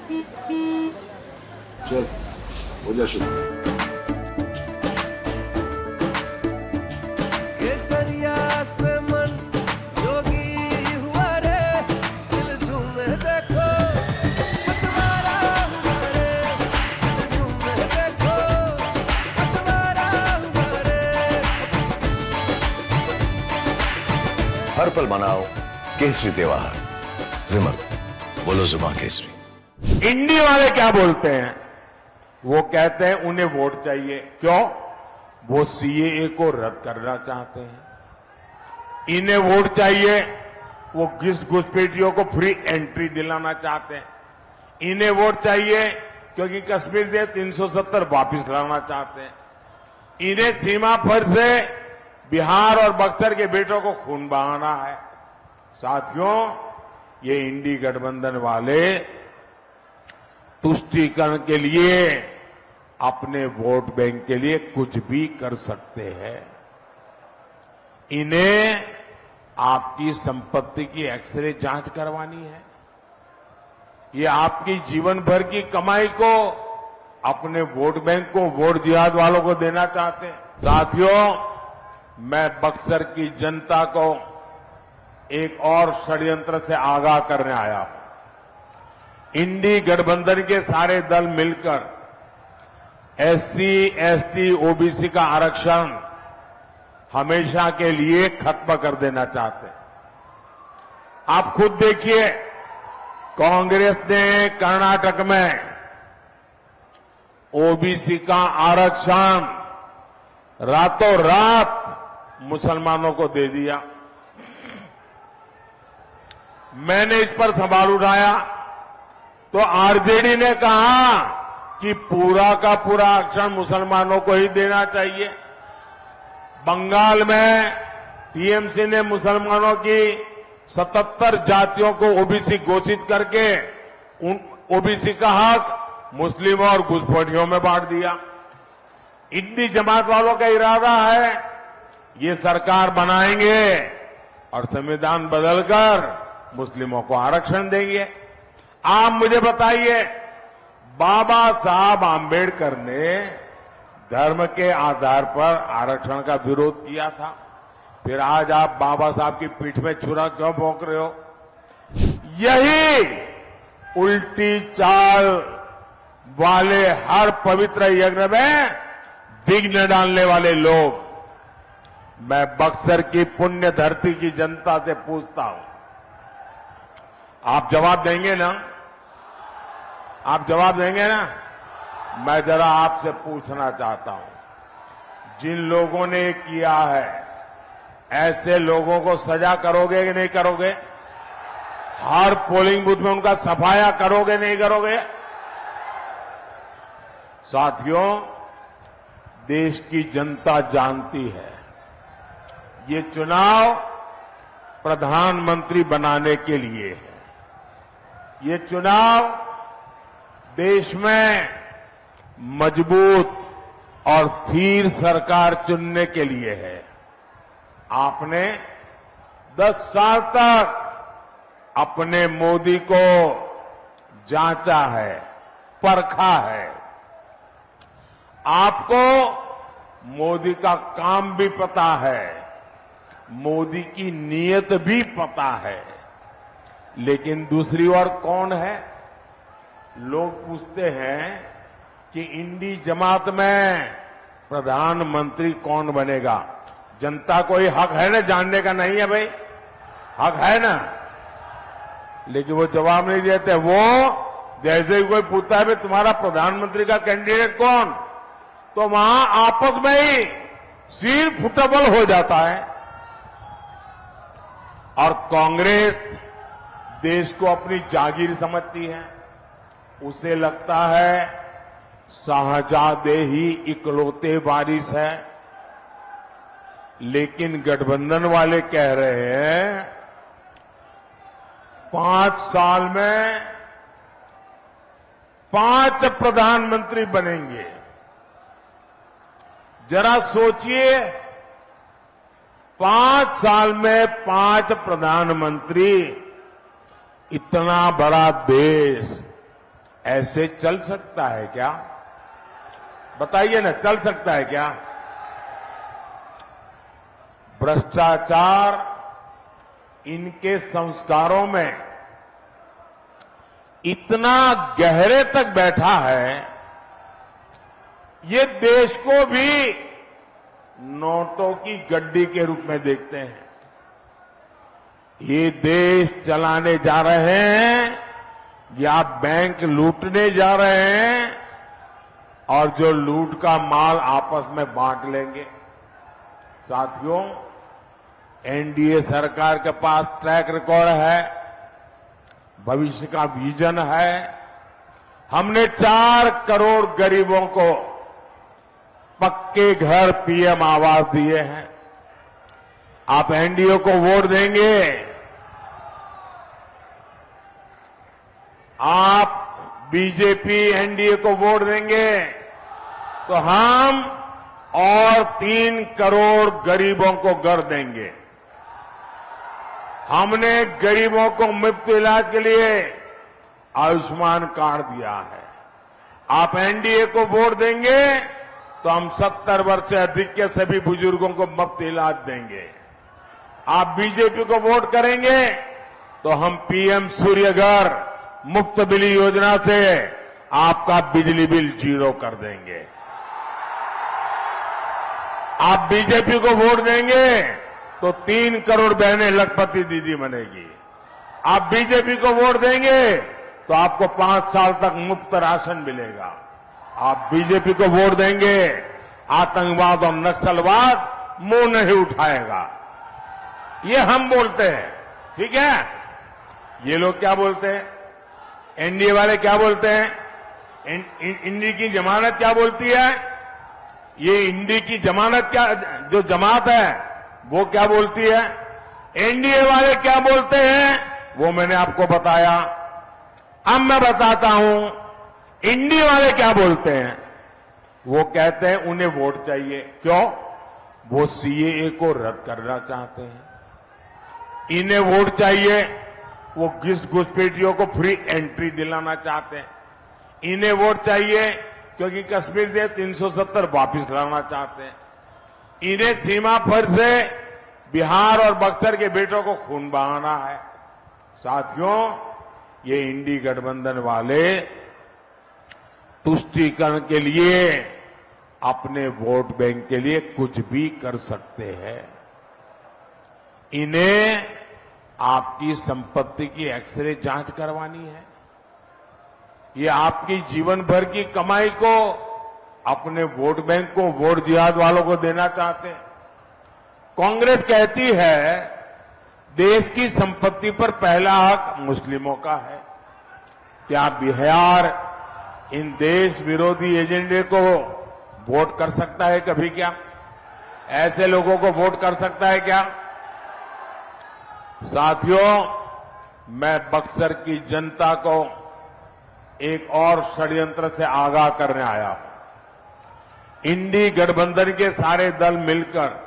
चल हो जा शुरू। केसरिया से मन जोगी हुआ रे, दिल झूमे देखो पतवारा हुआ रे, दिल झूमे देखो पतवारा हुआ रे। हर पल मनाओ केसरी त्योहार। विमल, बोलो जुबान केसरी। इंडी वाले क्या बोलते हैं? वो कहते हैं उन्हें वोट चाहिए। क्यों? वो सीएए को रद्द करना चाहते हैं। इन्हें वोट चाहिए, वो घुसपैठियों को फ्री एंट्री दिलाना चाहते हैं। इन्हें वोट चाहिए क्योंकि कश्मीर से 370 वापिस लाना चाहते हैं। इन्हें सीमा पर से बिहार और बक्सर के बेटों को खून बहाना है। साथियों, ये इंडी गठबंधन वाले तुष्टीकरण के लिए, अपने वोट बैंक के लिए कुछ भी कर सकते हैं। इन्हें आपकी संपत्ति की एक्सरे जांच करवानी है। ये आपकी जीवन भर की कमाई को, अपने वोट बैंक को, वोट जिहाद वालों को देना चाहते हैं। साथियों, मैं बक्सर की जनता को एक और षड्यंत्र से आगाह करने आया हूं। इंडी गठबंधन के सारे दल मिलकर एससी, एसटी, ओबीसी का आरक्षण हमेशा के लिए खत्म कर देना चाहते हैं। आप खुद देखिए, कांग्रेस ने कर्नाटक में ओबीसी का आरक्षण रातों रात मुसलमानों को दे दिया। मैंने इस पर सवाल उठाया तो आरजेडी ने कहा कि पूरा का पूरा आरक्षण मुसलमानों को ही देना चाहिए। बंगाल में टीएमसी ने मुसलमानों की 77 जातियों को ओबीसी घोषित करके उन ओबीसी का हक मुस्लिमों और घुसपैठियों में बांट दिया। इंडी जमात वालों का इरादा है ये सरकार बनाएंगे और संविधान बदलकर मुस्लिमों को आरक्षण देंगे। आप मुझे बताइए, बाबा साहब आंबेडकर ने धर्म के आधार पर आरक्षण का विरोध किया था, फिर आज आप बाबा साहब की पीठ में छुरा क्यों भोंक रहे हो? यही उल्टी चाल वाले हर पवित्र यज्ञ में विघ्न डालने वाले लोग, मैं बक्सर की पुण्य धरती की जनता से पूछता हूं, आप जवाब देंगे ना? आप जवाब देंगे ना? मैं जरा आपसे पूछना चाहता हूं, जिन लोगों ने किया है, ऐसे लोगों को सजा करोगे कि नहीं करोगे? हर पोलिंग बूथ में उनका सफाया करोगे नहीं करोगे? साथियों, देश की जनता जानती है, ये चुनाव प्रधानमंत्री बनाने के लिए है। ये चुनाव देश में मजबूत और स्थिर सरकार चुनने के लिए है। आपने 10 साल तक अपने मोदी को जांचा है, परखा है। आपको मोदी का काम भी पता है, मोदी की नीयत भी पता है, लेकिन दूसरी ओर कौन है? लोग पूछते हैं कि इंडी जमात में प्रधानमंत्री कौन बनेगा? जनता को ये हक है ना जानने का? नहीं है भाई, हक है ना? लेकिन वो जवाब नहीं देते। वो जैसे ही कोई पूछता है भाई तुम्हारा प्रधानमंत्री का कैंडिडेट कौन, तो वहां आपस में ही सिर फुटबल हो जाता है। और कांग्रेस देश को अपनी जागीर समझती है। उसे लगता है शाहजादे ही इकलौते वारिस है। लेकिन गठबंधन वाले कह रहे हैं 5 साल में 5 प्रधानमंत्री बनेंगे। जरा सोचिए, 5 साल में 5 प्रधानमंत्री, इतना बड़ा देश, ऐसे चल सकता है क्या? बताइए ना, चल सकता है क्या? भ्रष्टाचार इनके संस्कारों में इतना गहरे तक बैठा है, ये देश को भी नोटों की गड्डी के रूप में देखते हैं। ये देश चलाने जा रहे हैं या बैंक लूटने जा रहे हैं, और जो लूट का माल आपस में बांट लेंगे। साथियों, एनडीए सरकार के पास ट्रैक रिकॉर्ड है, भविष्य का विजन है। हमने 4 करोड़ गरीबों को पक्के घर, पीएम आवास दिए हैं। आप एनडीए को वोट देंगे? आप बीजेपी एनडीए को वोट देंगे तो हम और 3 करोड़ गरीबों को घर देंगे। हमने गरीबों को मुफ्त इलाज के लिए आयुष्मान कार्ड दिया है। आप एनडीए को वोट देंगे तो हम 70 वर्ष से अधिक के सभी बुजुर्गों को मुफ्त इलाज देंगे। आप बीजेपी को वोट करेंगे तो हम पीएम सूर्य घर मुफ्त बिजली योजना से आपका बिजली बिल 0 कर देंगे। आप बीजेपी को वोट देंगे तो 3 करोड़ बहनें लखपति दीदी बनेगी। आप बीजेपी को वोट देंगे तो आपको 5 साल तक मुफ्त राशन मिलेगा। आप बीजेपी को वोट देंगे, आतंकवाद और नक्सलवाद मुंह नहीं उठाएगा। ये हम बोलते हैं, ठीक है? ये लोग क्या बोलते हैं? एनडीए वाले क्या बोलते हैं? इंडी की जमानत क्या बोलती है? ये इंडी की जमानत क्या, जो जमात है वो क्या बोलती है? एनडीए वाले क्या बोलते हैं वो मैंने आपको बताया। अब मैं बताता हूं इंडी वाले क्या बोलते हैं। वो कहते हैं उन्हें वोट चाहिए। क्यों? वो सीएए को रद्द करना चाहते हैं। इन्हें वोट चाहिए, वो घुसपैठियों को फ्री एंट्री दिलाना चाहते हैं। इन्हें वोट चाहिए क्योंकि कश्मीर से 370 वापिस लाना चाहते हैं। इन्हें सीमा पर से बिहार और बक्सर के बेटों को खून बहाना है। साथियों, ये इंडी गठबंधन वाले तुष्टीकरण के लिए, अपने वोट बैंक के लिए कुछ भी कर सकते हैं। इन्हें आपकी संपत्ति की एक्सरे जांच करवानी है। ये आपकी जीवन भर की कमाई को अपने वोट बैंक को, वोट जिहाद वालों को देना चाहते हैं। कांग्रेस कहती है देश की संपत्ति पर पहला हक मुस्लिमों का है। क्या बिहार इन देश विरोधी एजेंडे को वोट कर सकता है कभी? क्या ऐसे लोगों को वोट कर सकता है क्या? साथियों, मैं बक्सर की जनता को एक और षड्यंत्र से आगाह करने आया हूं। इंडी गठबंधन के सारे दल मिलकर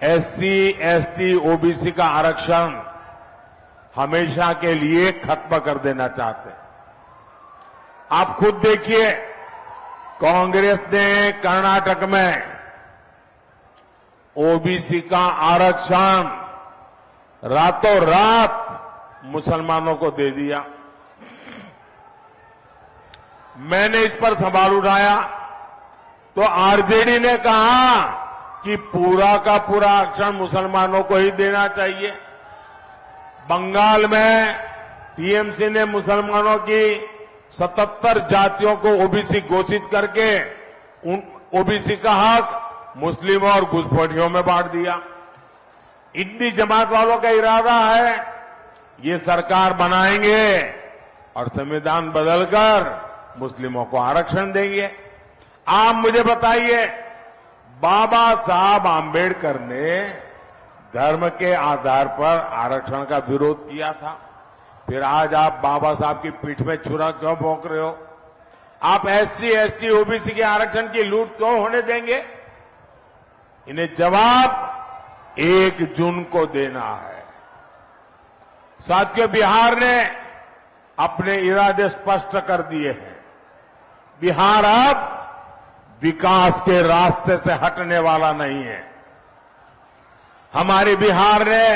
एससी, एसटी, ओबीसी का आरक्षण हमेशा के लिए खत्म कर देना चाहते हैं। आप खुद देखिए, कांग्रेस ने कर्नाटक में ओबीसी का आरक्षण रातों रात मुसलमानों को दे दिया। मैंने इस पर सवाल उठाया तो आरजेडी ने कहा कि पूरा का पूरा आरक्षण मुसलमानों को ही देना चाहिए। बंगाल में टीएमसी ने मुसलमानों की 77 जातियों को ओबीसी घोषित करके उन ओबीसी का हक मुस्लिमों और घुसपैठियों में बांट दिया। इंडी जमात वालों का इरादा है ये सरकार बनाएंगे और संविधान बदलकर मुस्लिमों को आरक्षण देंगे। आप मुझे बताइए, बाबा साहब आंबेडकर ने धर्म के आधार पर आरक्षण का विरोध किया था, फिर आज आप बाबा साहब की पीठ में छुरा क्यों भोंक रहे हो? आप एससी, एसटी, ओबीसी के आरक्षण की लूट क्यों होने देंगे? इन्हें जवाब 1 जून को देना है। साथियों, बिहार ने अपने इरादे स्पष्ट कर दिए हैं। बिहार अब विकास के रास्ते से हटने वाला नहीं है। हमारे बिहार ने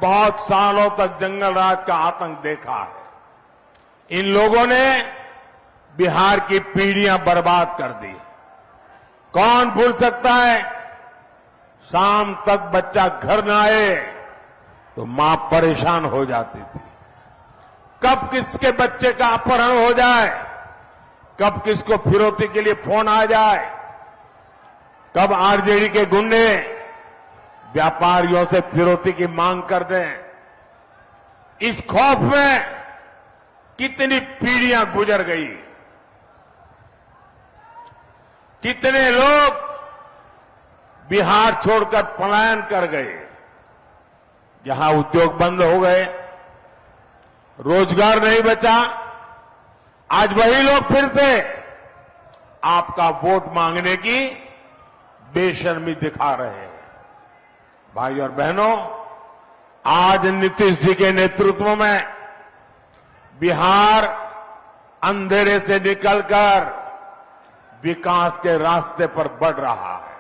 बहुत सालों तक जंगल राज का आतंक देखा है। इन लोगों ने बिहार की पीढ़ियां बर्बाद कर दी। कौन भूल सकता है, शाम तक बच्चा घर न आए तो मां परेशान हो जाती थी। कब किसके बच्चे का अपहरण हो जाए, कब किसको फिरौती के लिए फोन आ जाए, कब आरजेडी के गुंडे व्यापारियों से फिरौती की मांग कर दें। इस खौफ में कितनी पीढ़ियां गुजर गई, कितने लोग बिहार छोड़कर पलायन कर गए। जहां उद्योग बंद हो गए, रोजगार नहीं बचा, आज वही लोग फिर से आपका वोट मांगने की बेशर्मी दिखा रहे हैं। भाई और बहनों, आज नीतीश जी के नेतृत्व में बिहार अंधेरे से निकलकर विकास के रास्ते पर बढ़ रहा है।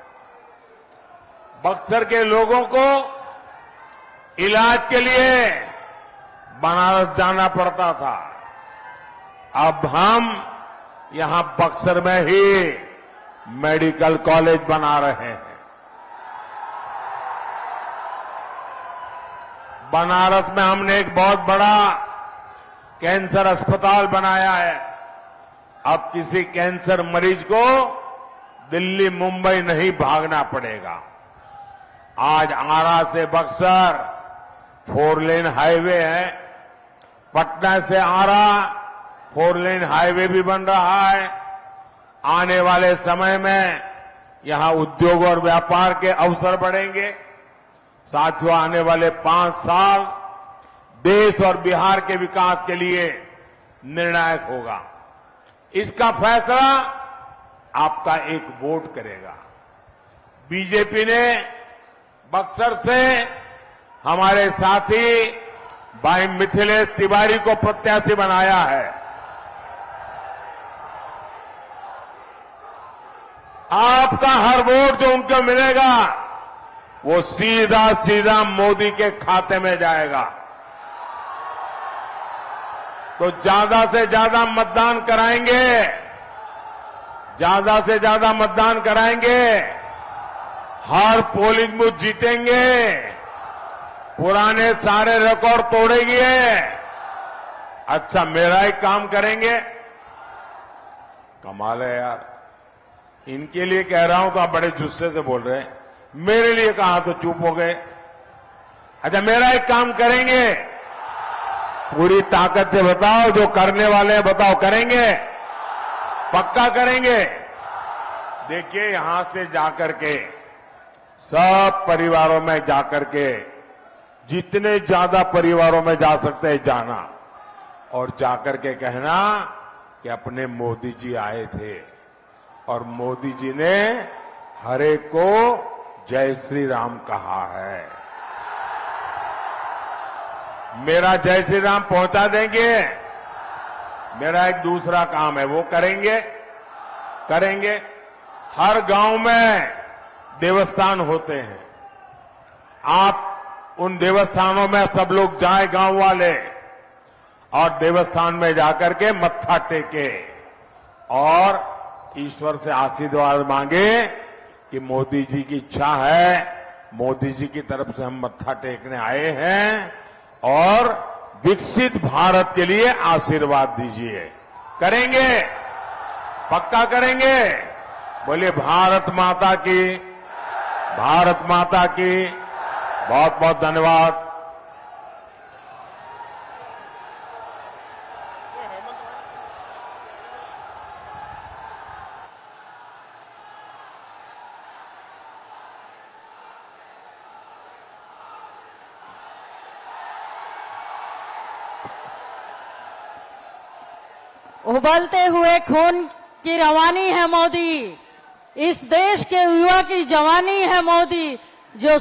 बक्सर के लोगों को इलाज के लिए बनारस जाना पड़ता था। अब हम यहां बक्सर में ही मेडिकल कॉलेज बना रहे हैं। बनारस में हमने एक बहुत बड़ा कैंसर अस्पताल बनाया है। अब किसी कैंसर मरीज को दिल्ली मुंबई नहीं भागना पड़ेगा। आज आरा से बक्सर 4 लेन हाईवे है, पटना से आरा 4 लेन हाईवे भी बन रहा है। आने वाले समय में यहां उद्योग और व्यापार के अवसर बढ़ेंगे। साथियों, आने वाले 5 साल देश और बिहार के विकास के लिए निर्णायक होगा। इसका फैसला आपका एक वोट करेगा। बीजेपी ने बक्सर से हमारे साथी भाई मिथिलेश तिवारी को प्रत्याशी बनाया है। आपका हर वोट जो उनको मिलेगा वो सीधा सीधा मोदी के खाते में जाएगा। तो ज्यादा से ज्यादा मतदान कराएंगे, ज्यादा से ज्यादा मतदान कराएंगे, हर पोलिंग बूथ जीतेंगे, पुराने सारे रिकॉर्ड तोड़ेंगे। अच्छा, मेरा एक काम करेंगे। कमाल है यार, इनके लिए कह रहा हूं तो आप बड़े जुस्से से बोल रहे हैं, मेरे लिए कहा तो चुप हो गए। अच्छा, मेरा एक काम करेंगे, पूरी ताकत से बताओ, जो करने वाले हैं बताओ, करेंगे? पक्का करेंगे? देखिए, यहां से जाकर के सब परिवारों में जाकर के, जितने ज्यादा परिवारों में जा सकते हैं जाना, और जाकर के कहना कि अपने मोदी जी आए थे और मोदी जी ने हर एक को जय श्री राम कहा है। मेरा जय श्री राम पहुंचा देंगे। मेरा एक दूसरा काम है, वो करेंगे। हर गांव में देवस्थान होते हैं। आप उन देवस्थानों में सब लोग जाएं, गांव वाले, और देवस्थान में जाकर के मत्था टेके और ईश्वर से आशीर्वाद मांगे कि मोदी जी की इच्छा है, मोदी जी की तरफ से हम मत्था टेकने आए हैं और विकसित भारत के लिए आशीर्वाद दीजिए। करेंगे? पक्का करेंगे? बोलिए भारत माता की, भारत माता की। बहुत बहुत धन्यवाद। उबलते हुए खून की रवानी है मोदी, इस देश के युवा की जवानी है मोदी, जो